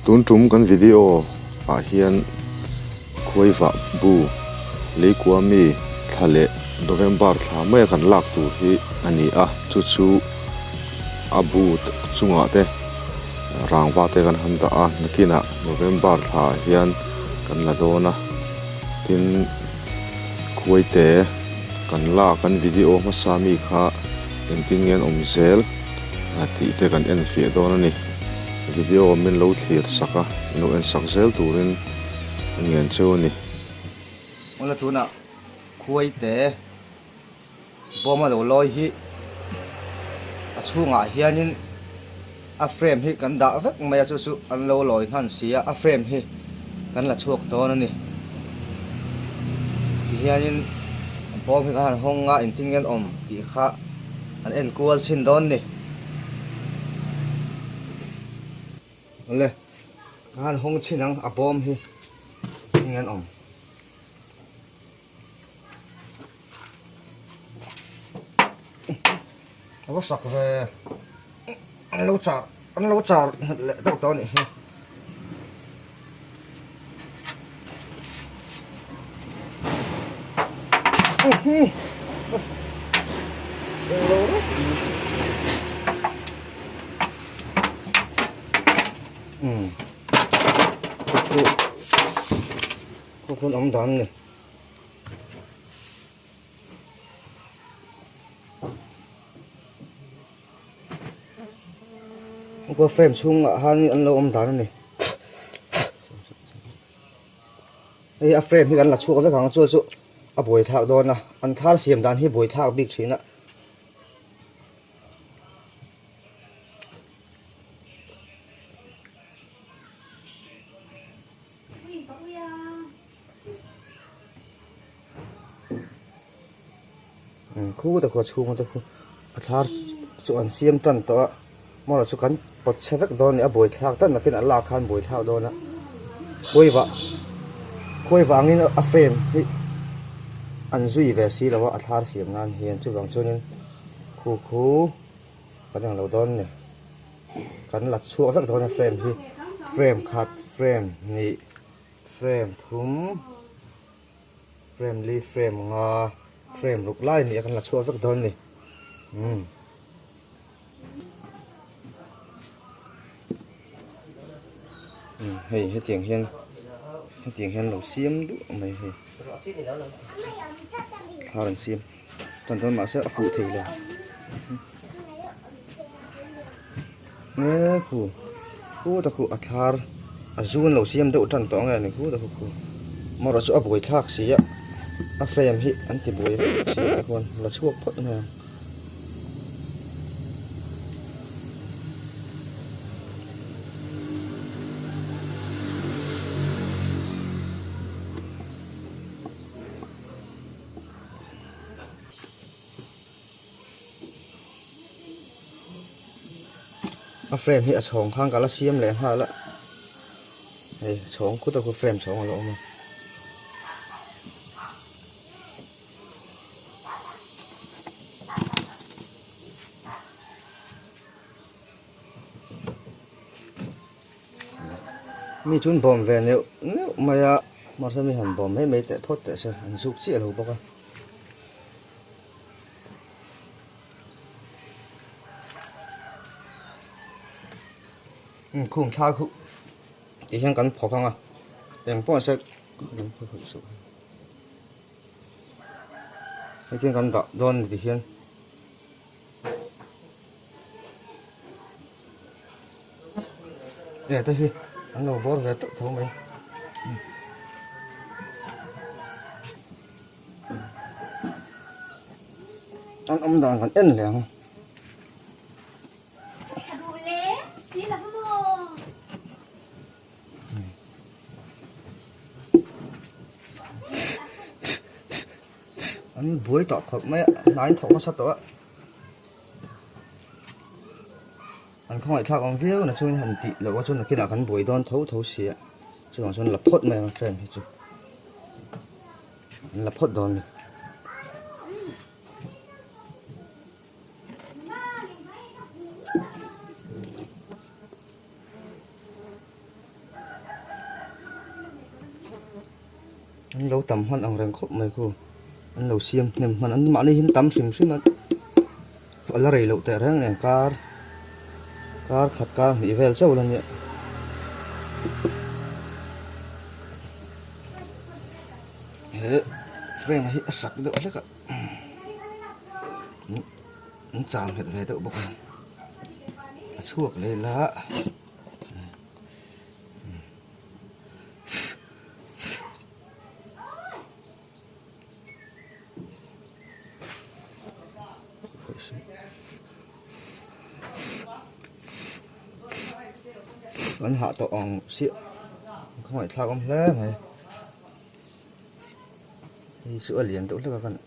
tun tum kan video a hian khuaiva bu leikwami thale November thla mai kan lak tu hi ani a chu abu chunga te rangwa te kan han da a nakina November thla hian kan la dona tin khuaite kan la kan video ma sami kha entingian omzel ti te kan en fi dona ni video min lo thlir saka no en sakzel turin ngen choni ola tuna khuaite boma lo loi hi a chunga hianin a frame hi kan da vek mai chu an lo loi han sia a frame hi kan la chuak don ani hianin bom hi kan honga intingen om ti kha an en kual chin don ni ole kan hong chinang a bom hi ingen om có sọc về ăn lâu chả lệ đâu to này con ống đòn này có frame chung han ăn lâu ông đá này đây a frame thì gắn là chua với hàng chua a bồi thạc đó nè ăn thar xiêm đàn hi bồi thạc big chín ạ khu được có chung được khu thar chua ăn xiêm tân to mà là chua cắn bột chế vết đó nè bồi thạc tân là cái là la khan bồi thạc đó nè quay vàng in a frame hi an zui ve si lawa athar siam nan hian chu wang chunin khu kan ang lo don ne kan lat chu vek don frame hi frame khat frame ni frame thum frame li frame nga frame luk lai ni kan lat chu vek don ni hei tiếng hiền lẩu xiêm đủ mày hei thao đằng xiêm toàn con mã sẽ phụ thể là nghe khu ta khu athar azun lẩu xiêm đậu trần tỏng này khu ta khu mà nó chỗ bồi thác xí á frame hi anh thì bồi xí ta con là chuộc phật này a frame hi a chhong khang kala siam le ha la hei chhong khu ta khu frame chhong lo ma mi chun bom ve ne maya mar sa mi han bom he me te thot te se an suk chi lo baka khung thao khu thì hiện cắn phò khang à đèn bỏ sẽ cái tiếng cắn đỏ đòn thì hiện để tôi hi anh đầu bó về tự thấu mấy anh ông đàn còn ên liền anh buổi tọt khập mấy nãy thọ nó sát đó anh không phải thao con viêu là chun hành tị là có chun là cái nào hắn buổi đón thấu xía chứ còn chun là phốt mày mà phèn hết chứ là phốt đón này anh lâu tầm hoan ông rèn khóc mày cô anh lâu xiêm nem mà anh mà đi hin tắm xiêm xiêm anh là rầy lâu tệ răng này car khát car bị vel sâu lên nhỉ hệ phèn này sặc được đấy cả nó chạm hết về đậu bọc này chuộc lên lá vẫn hạ tổ ong xịn không phải thao ông lẽ mày đi sữa liền tốt được các bạn